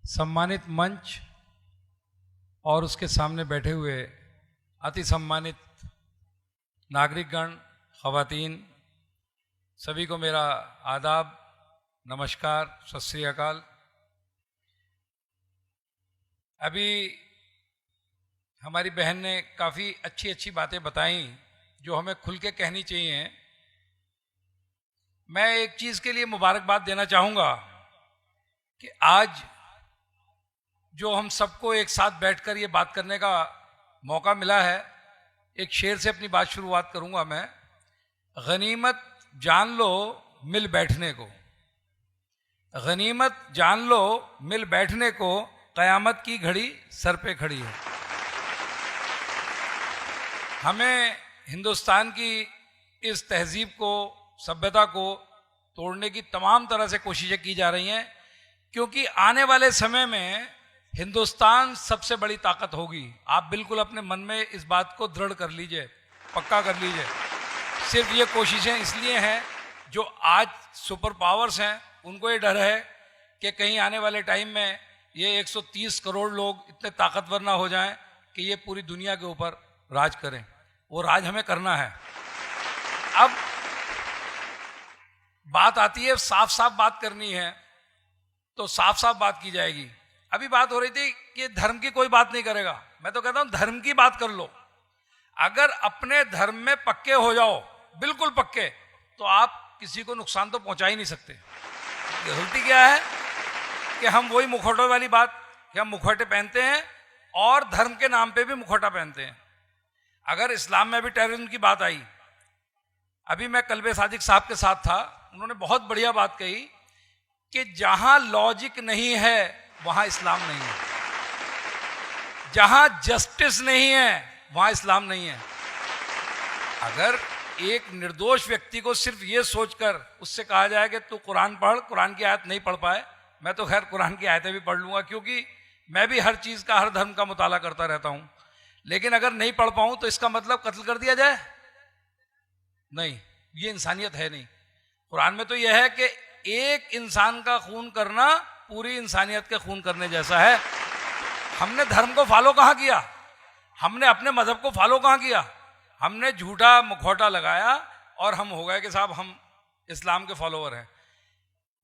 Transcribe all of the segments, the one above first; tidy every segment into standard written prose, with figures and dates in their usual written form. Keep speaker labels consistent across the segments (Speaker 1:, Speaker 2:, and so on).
Speaker 1: सम्मानित मंच और उसके सामने बैठे हुए अति सम्मानित नागरिकगण, ख़वातीन, सभी को मेरा आदाब, नमस्कार, सत श्री अकाल। अभी हमारी बहन ने काफ़ी अच्छी अच्छी बातें बताई जो हमें खुल के कहनी चाहिए। मैं एक चीज़ के लिए मुबारकबाद देना चाहूँगा कि आज जो हम सबको एक साथ बैठकर ये बात करने का मौका मिला है, एक शेर से अपनी बात शुरुआत करूँगा मैं। गनीमत जान लो मिल बैठने को, गनीमत जान लो मिल बैठने को, क़यामत की घड़ी सर पे खड़ी है। हमें हिंदुस्तान की इस तहजीब को, सभ्यता को तोड़ने की तमाम तरह से कोशिशें की जा रही हैं, क्योंकि आने वाले समय में हिंदुस्तान सबसे बड़ी ताकत होगी। आप बिल्कुल अपने मन में इस बात को दृढ़ कर लीजिए, पक्का कर लीजिए। सिर्फ ये कोशिशें इसलिए हैं, जो आज सुपर पावर्स हैं उनको ये डर है कि कहीं आने वाले टाइम में ये 130 करोड़ लोग इतने ताकतवर ना हो जाएं कि ये पूरी दुनिया के ऊपर राज करें। वो राज हमें करना है। अब बात आती है, साफ साफ बात करनी है तो साफ साफ बात की जाएगी। अभी बात हो रही थी कि धर्म की कोई बात नहीं करेगा। मैं तो कहता हूं धर्म की बात कर लो। अगर अपने धर्म में पक्के हो जाओ, बिल्कुल पक्के, तो आप किसी को नुकसान तो पहुंचा ही नहीं सकते। गलती क्या है कि हम वही मुखौटों वाली बात कि हम मुखौटे पहनते हैं और धर्म के नाम पे भी मुखौटा पहनते हैं। अगर इस्लाम में भी टेररिज्म की बात आई, अभी मैं कल्बे सादिक साहब के साथ था, उन्होंने बहुत बढ़िया बात कही कि जहां लॉजिक नहीं है वहां इस्लाम नहीं है, जहां जस्टिस नहीं है वहां इस्लाम नहीं है। अगर एक निर्दोष व्यक्ति को सिर्फ ये सोचकर उससे कहा जाए कि तू कुरान पढ़, कुरान की आयत नहीं पढ़ पाए, मैं तो खैर कुरान की आयतें भी पढ़ लूंगा क्योंकि मैं भी हर चीज का, हर धर्म का मुताला करता रहता हूं, लेकिन अगर नहीं पढ़ पाऊं तो इसका मतलब कत्ल कर दिया जाए? नहीं, ये इंसानियत है नहीं। कुरान में तो यह है कि एक इंसान का खून करना पूरी इंसानियत के खून करने जैसा है। हमने धर्म को फॉलो कहां किया? हमने अपने मजहब को फॉलो कहां किया? हमने झूठा मुखौटा लगाया और हम हो गए कि साहब हम इस्लाम के फॉलोवर हैं।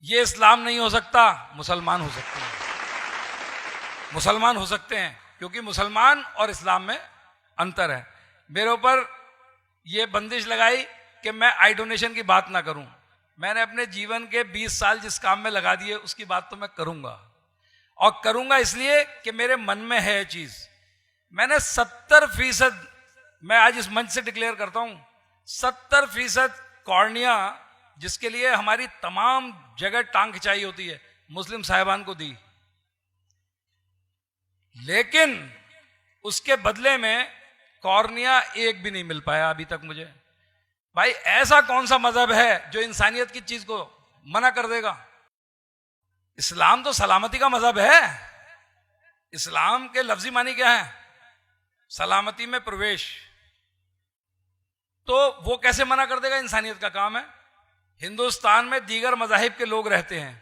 Speaker 1: ये इस्लाम नहीं हो सकता, मुसलमान हो सकते हैं। मुसलमान हो सकते हैं क्योंकि मुसलमान और इस्लाम में अंतर है। मेरे ऊपर ये बंदिश लगाई कि मैं आई डोनेशन की बात ना करूं। मैंने अपने जीवन के 20 साल जिस काम में लगा दिए उसकी बात तो मैं करूंगा, और करूंगा इसलिए कि मेरे मन में है ये चीज। मैंने 70%, मैं आज इस मंच से डिक्लेयर करता हूं, 70% कॉर्निया जिसके लिए हमारी तमाम जगह टांग खिंचाई होती है, मुस्लिम साहिबान को दी। लेकिन उसके बदले में कॉर्निया एक भी नहीं मिल पाया अभी तक मुझे। भाई ऐसा कौन सा मजहब है जो इंसानियत की चीज को मना कर देगा? इस्लाम तो सलामती का मजहब है। इस्लाम के लफ्जी मानी क्या है? सलामती में प्रवेश। तो वो कैसे मना कर देगा? इंसानियत का काम है। हिंदुस्तान में दीगर मजाहिब के लोग रहते हैं,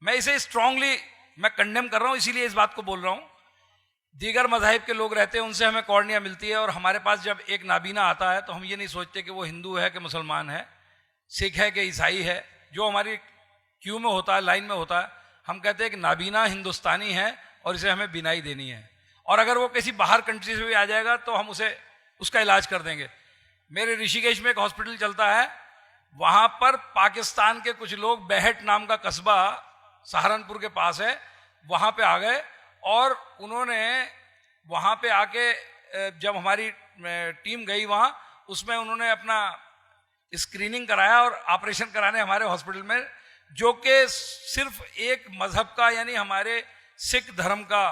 Speaker 1: मैं इसे स्ट्रांगली मैं कंडेम कर रहा हूं, इसीलिए इस बात को बोल रहा हूं। दीगर मजाहिब के लोग रहते हैं, उनसे हमें कॉर्निया मिलती है, और हमारे पास जब एक नाबीना आता है तो हम ये नहीं सोचते कि वो हिंदू है कि मुसलमान है, सिख है कि ईसाई है। जो हमारी क्यू में होता है, लाइन में होता है, हम कहते हैं कि नाबीना हिंदुस्तानी है और इसे हमें बिनाई देनी है, और अगर वो किसी बाहर कंट्री से भी आ जाएगा तो हम उसे उसका इलाज कर देंगे। मेरे ऋषिकेश में एक हॉस्पिटल चलता है, वहां पर पाकिस्तान के कुछ लोग, बेहट नाम का कस्बा सहारनपुर के पास है, वहां पे आ गए और उन्होंने वहां पे आके जब हमारी टीम गई वहां, उसमें उन्होंने अपना स्क्रीनिंग कराया और ऑपरेशन कराने हमारे हॉस्पिटल में, जो कि सिर्फ एक मजहब का, यानी हमारे सिख धर्म का,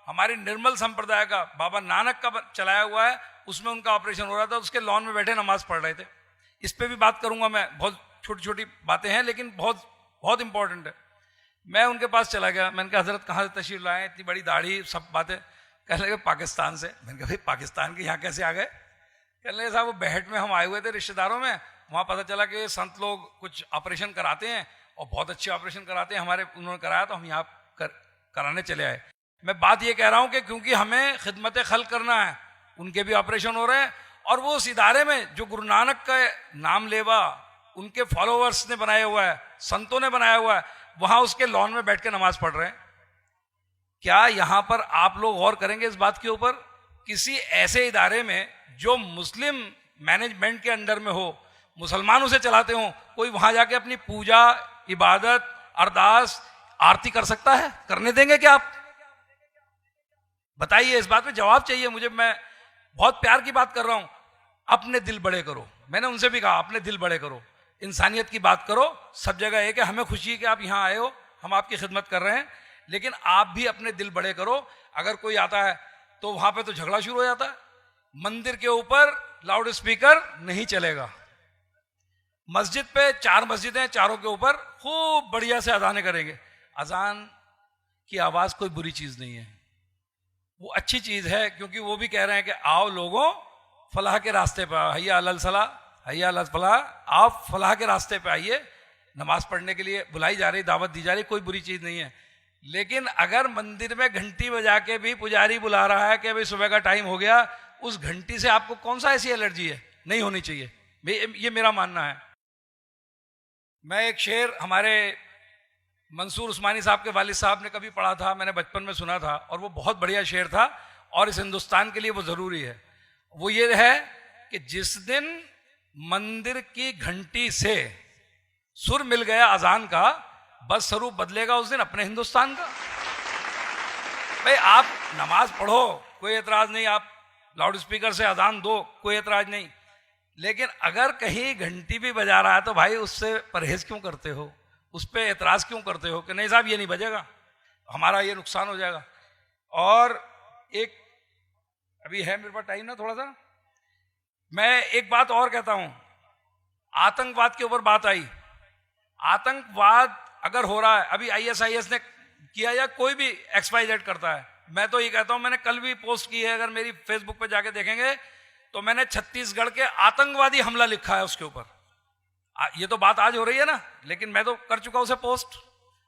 Speaker 1: हमारे निर्मल संप्रदाय का, बाबा नानक का चलाया हुआ है, उसमें उनका ऑपरेशन हो रहा था। उसके लॉन में बैठे नमाज पढ़ रहे थे। इस पे भी बात करूंगा मैं, बहुत छोटी छोटी बातें हैं लेकिन बहुत बहुत इंपॉर्टेंट है। मैं उनके पास चला गया, मैंने कहा हजरत कहाँ से तशरीफ लाए, इतनी बड़ी दाढ़ी, सब बातें। कहने लगे पाकिस्तान से। मैंने कहा भाई पाकिस्तान के यहाँ कैसे आ गए? कहने लगे साहब वो बेहट में हम आए हुए थे रिश्तेदारों में, वहाँ पता चला कि संत लोग कुछ ऑपरेशन कराते हैं और बहुत अच्छे ऑपरेशन कराते हैं, हमारे उन्होंने कराया तो हम यहाँ कराने चले आए। मैं बात ये कह रहा हूं कि क्योंकि हमें खिदमत खल्क करना है, उनके भी ऑपरेशन हो रहे हैं, और वो उस इदारे में जो गुरु नानक का नाम लेवा उनके फॉलोअर्स ने बनाया हुआ है, संतों ने बनाया हुआ है, वहां उसके लॉन में बैठ के नमाज पढ़ रहे हैं। क्या यहां पर आप लोग गौर करेंगे इस बात के ऊपर? किसी ऐसे इदारे में जो मुस्लिम मैनेजमेंट के अंडर में हो, मुसलमान उसे चलाते हो, कोई वहां जाके अपनी पूजा, इबादत, अरदास, आरती कर सकता है? करने देंगे क्या आप? बताइए, इस बात पे जवाब चाहिए मुझे। मैं बहुत प्यार की बात कर रहा हूं। अपने दिल बड़े करो, मैंने उनसे भी कहा अपने दिल बड़े करो, इंसानियत की बात करो। सब जगह है कि हमें खुशी है कि आप यहां आए हो, हम आपकी खिदमत कर रहे हैं, लेकिन आप भी अपने दिल बड़े करो। अगर कोई आता है तो वहां पे तो झगड़ा शुरू हो जाता है। मंदिर के ऊपर लाउड स्पीकर नहीं चलेगा। मस्जिद पे 4 मस्जिदें, चारों के ऊपर खूब बढ़िया से अजानें करेंगे। अजान की आवाज कोई बुरी चीज नहीं है, वो अच्छी चीज है, क्योंकि वो भी कह रहे हैं कि आओ लोगों फलाह के रास्ते पे आओ, हैया अलल सलाह, हैया अलल फलाह, आप फलाह के रास्ते पे आइए। नमाज पढ़ने के लिए बुलाई जा रही, दावत दी जा रही, कोई बुरी चीज नहीं है। लेकिन अगर मंदिर में घंटी बजा के भी पुजारी बुला रहा है कि भाई सुबह का टाइम हो गया, उस घंटी से आपको कौन सा ऐसी एलर्जी है? नहीं होनी चाहिए, ये मेरा मानना है। मैं एक शेर हमारे मंसूर उस्मानी साहब के वालिद साहब ने कभी पढ़ा था, मैंने बचपन में सुना था, और वो बहुत बढ़िया शेर था और इस हिंदुस्तान के लिए वो जरूरी है। वो ये है कि जिस दिन मंदिर की घंटी से सुर मिल गया अजान का, बस स्वरूप बदलेगा उस दिन अपने हिंदुस्तान का। भाई आप नमाज पढ़ो, कोई एतराज नहीं, आप लाउड स्पीकर से अजान दो, कोई एतराज नहीं, लेकिन अगर कहीं घंटी भी बजा रहा है तो भाई उससे परहेज क्यों करते हो? उस पर एतराज क्यों करते हो कि नहीं साहब ये नहीं बजेगा, हमारा ये नुकसान हो जाएगा? और एक अभी है मेरे पास टाइम ना थोड़ा सा, मैं एक बात और कहता हूं। आतंकवाद के ऊपर बात आई। आतंकवाद अगर हो रहा है, अभी ISIS ने किया या कोई भी XYZ करता है, मैं तो ये कहता हूं, मैंने कल भी पोस्ट की है, अगर मेरी फेसबुक पे जाके देखेंगे तो मैंने छत्तीसगढ़ के आतंकवादी हमला लिखा है उसके ऊपर। ये तो बात आज हो रही है ना, लेकिन मैं तो कर चुका उसे पोस्ट।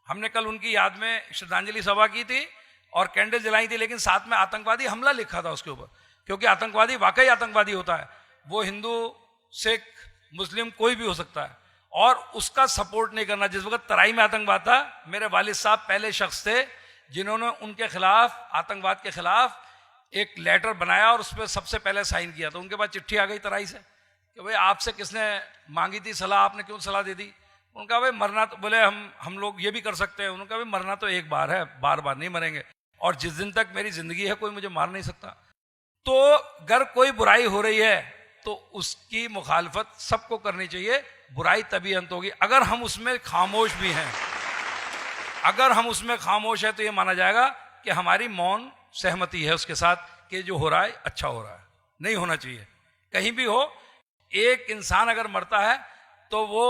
Speaker 1: हमने कल उनकी याद में श्रद्धांजलि सभा की थी और कैंडल जलाई थी, लेकिन साथ में आतंकवादी हमला लिखा था उसके ऊपर, क्योंकि आतंकवादी वाकई आतंकवादी होता है। वो हिंदू, सिख, मुस्लिम कोई भी हो सकता है, और उसका सपोर्ट नहीं करना। जिस वक्त तराई में आतंकवाद था, मेरे वालिद साहब पहले शख्स थे जिन्होंने उनके खिलाफ, आतंकवाद के खिलाफ एक लेटर बनाया और उस पर सबसे पहले साइन किया। तो उनके पास चिट्ठी आ गई तराई से कि भाई आपसे किसने मांगी थी सलाह, आपने क्यों सलाह दे दी? उनका भाई मरना तो, बोले हम लोग ये भी कर सकते हैं। उनका भाई मरना तो एक बार है, बार बार नहीं मरेंगे, और जिस दिन तक मेरी जिंदगी है कोई मुझे मार नहीं सकता। तो अगर कोई बुराई हो रही है तो उसकी मुखालफत सबको करनी चाहिए, बुराई तभी अंत होगी। अगर हम उसमें खामोश भी हैं, अगर हम उसमें खामोश है तो ये माना जाएगा कि हमारी मौन सहमति है उसके साथ कि जो हो रहा है अच्छा हो रहा है। नहीं होना चाहिए, कहीं भी हो। एक इंसान अगर मरता है तो वो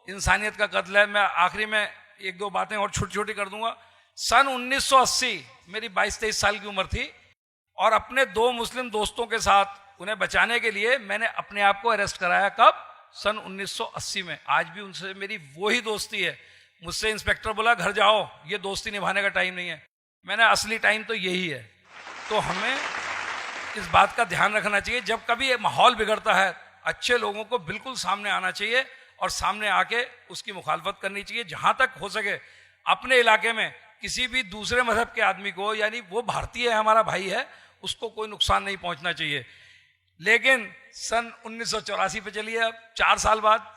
Speaker 1: इंसानियत का कत्ल है। मैं आखिरी में 1-2 बातें और छोटी छोटी कर दूंगा। सन 1980 मेरी 22-23 साल की उम्र थी, और अपने 2 मुस्लिम दोस्तों के साथ उन्हें बचाने के लिए मैंने अपने आप को अरेस्ट कराया। कब? सन 1980 में। आज भी उनसे मेरी वही दोस्ती है। मुझसे इंस्पेक्टर बोला घर जाओ, ये दोस्ती निभाने का टाइम नहीं है। मैंने असली टाइम तो यही है। तो हमें इस बात का ध्यान रखना चाहिए, जब कभी ये माहौल बिगड़ता है, अच्छे लोगों को बिल्कुल सामने आना चाहिए और सामने आके उसकी मुखालफत करनी चाहिए। जहां तक हो सके अपने इलाके में किसी भी दूसरे मजहब के आदमी को, यानी वो भारतीय है, हमारा भाई है, उसको कोई नुकसान नहीं पहुंचना चाहिए। लेकिन सन 1984 पे चलिए, अब 4 साल बाद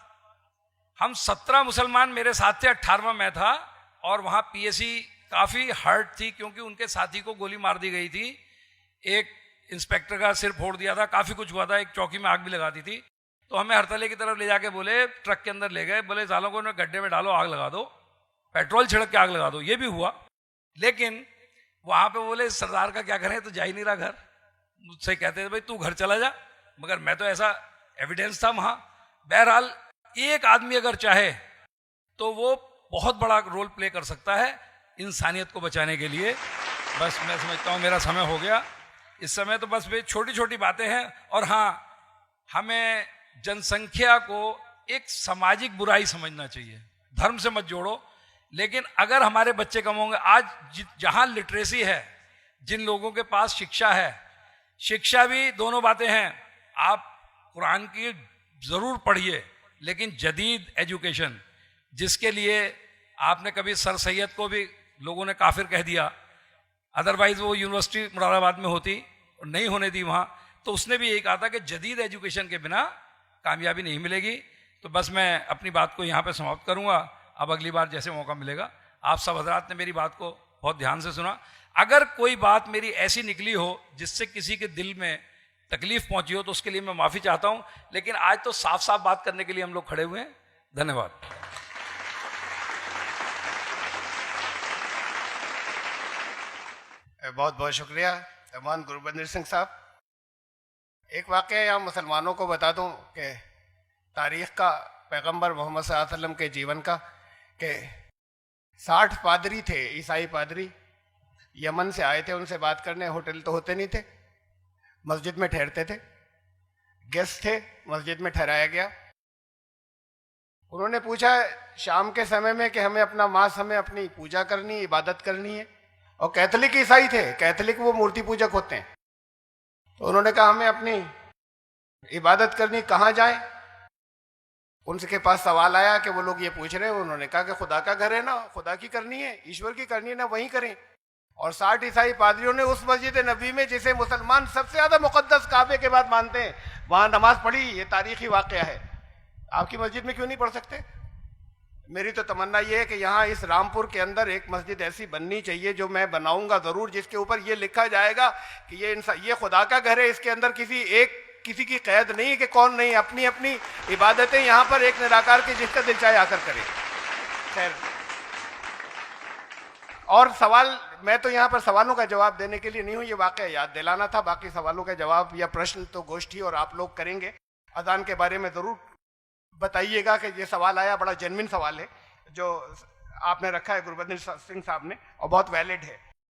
Speaker 1: हम 17 मुसलमान मेरे साथ थे, 18वां मैं था, और वहां PSC काफी हर्ट थी क्योंकि उनके साथी को गोली मार दी गई थी, एक इंस्पेक्टर का सिर फोड़ दिया था, काफी कुछ हुआ था, एक चौकी में आग भी लगा दी थी। तो हमें हरतले की तरफ ले जाके बोले, ट्रक के अंदर ले गए, बोले सालों को गड्ढे में डालो, आग लगा दो, पेट्रोल छिड़क के आग लगा दो। ये भी हुआ, लेकिन वहां पे बोले सरदार का क्या करें, तो जा ही नहीं रहा घर। मुझसे कहते थे भाई तू घर चला जा, मगर मैं तो, ऐसा एविडेंस था वहां। बहरहाल एक आदमी अगर चाहे तो वो बहुत बड़ा रोल प्ले कर सकता है इंसानियत को बचाने के लिए। बस मैं समझता हूँ मेरा समय हो गया। इस समय तो बस वे छोटी छोटी बातें हैं। और हाँ, हमें जनसंख्या को एक सामाजिक बुराई समझना चाहिए, धर्म से मत जोड़ो, लेकिन अगर हमारे बच्चे कम होंगे, आज जहां लिटरेसी है, जिन लोगों के पास शिक्षा है, शिक्षा भी दोनों बातें हैं, आप कुरान की जरूर पढ़िए, लेकिन जदीद एजुकेशन, जिसके लिए आपने कभी सर सैयद को भी लोगों ने काफिर कह दिया, अदरवाइज वो यूनिवर्सिटी मुरादाबाद में होती और नहीं होने दी वहाँ, तो उसने भी यही कहा था कि जदीद एजुकेशन के बिना कामयाबी नहीं मिलेगी। तो बस मैं अपनी बात को यहाँ पे समाप्त करूँगा, अब अगली बार जैसे मौका मिलेगा। आप सब हजरात ने मेरी बात को बहुत ध्यान से सुना। अगर कोई बात मेरी ऐसी निकली हो जिससे किसी के दिल में तकलीफ पहुंची हो तो उसके लिए मैं माफ़ी चाहता हूँ, लेकिन आज तो साफ साफ बात करने के लिए हम लोग खड़े हुए हैं। धन्यवाद।
Speaker 2: बहुत बहुत शुक्रिया एहमान गुरबंदर सिंह साहब। एक वाक़या यहाँ मुसलमानों को बता दूँ कि तारीख़ का, पैगंबर मोहम्मद सल्लल्लाहु अलैहि वसल्लम के जीवन का, कि 60 पादरी थे, ईसाई पादरी, यमन से आए थे उनसे बात करने। होटल तो होते नहीं थे, मस्जिद में ठहरते थे, गेस्ट थे, मस्जिद में ठहराया गया। उन्होंने पूछा शाम के समय में कि हमें अपना मास, हमें अपनी पूजा करनी, इबादत करनी है। और कैथोलिक ईसाई थे, कैथोलिक वो मूर्ति पूजक होते हैं। तो उन्होंने कहा हमें अपनी इबादत करनी, कहाँ जाए? उनके पास सवाल आया कि वो लोग ये पूछ रहे हैं। उन्होंने कहा कि खुदा का घर है ना, खुदा की करनी है, ईश्वर की करनी है ना, वहीं करें। और 60 ईसाई पादरियों ने उस मस्जिद नबी में, जिसे मुसलमान सबसे ज्यादा मुकद्दस काबे के बाद मानते हैं, वहां नमाज पढ़ी। ये तारीखी वाकया है। आपकी मस्जिद में क्यों नहीं पढ़ सकते? मेरी तो तमन्ना ये है कि यहाँ इस रामपुर के अंदर एक मस्जिद ऐसी बननी चाहिए, जो मैं बनाऊंगा जरूर, जिसके ऊपर ये लिखा जाएगा कि ये खुदा का घर है। इसके अंदर किसी की कैद नहीं है कि कौन नहीं, अपनी अपनी इबादतें यहाँ पर एक निराकार के जिसका दिल चाहे आकर करे। खैर, और सवाल, मैं तो यहाँ पर सवालों का जवाब देने के लिए नहीं हूँ, ये वाकया याद दिलाना था। बाकी सवालों के जवाब या प्रश्न तो गोष्ठी और आप लोग करेंगे। अजान के बारे में जरूर बताइएगा कि ये सवाल आया, बड़ा जेन्युइन सवाल है जो आपने रखा है गुरबंदर सिंह साहब ने, और बहुत वैलिड है।